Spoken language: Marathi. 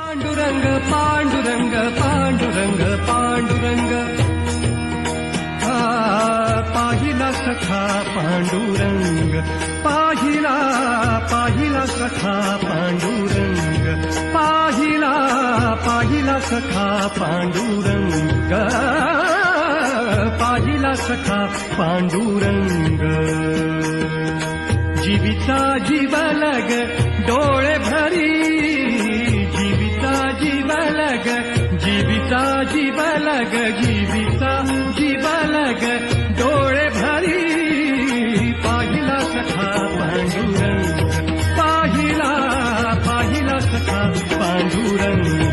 पांडुरंग पांडुरंग पांडुरंग पांडुरंग पाहिला सखा पांडुरंग पाहिला पाहिला सखा पांडुरंग पाहिला पाहिला सखा पांडुरंग पाहिला सखा पांडुरंग जीविता जीवलग डोळे भरी जीविता जीवलग जीविता जीवलग जीविता जीवलग डोळे भरी पाहिला सखा पांडुरंग पाहिला पाहिला सखा पांडुरंग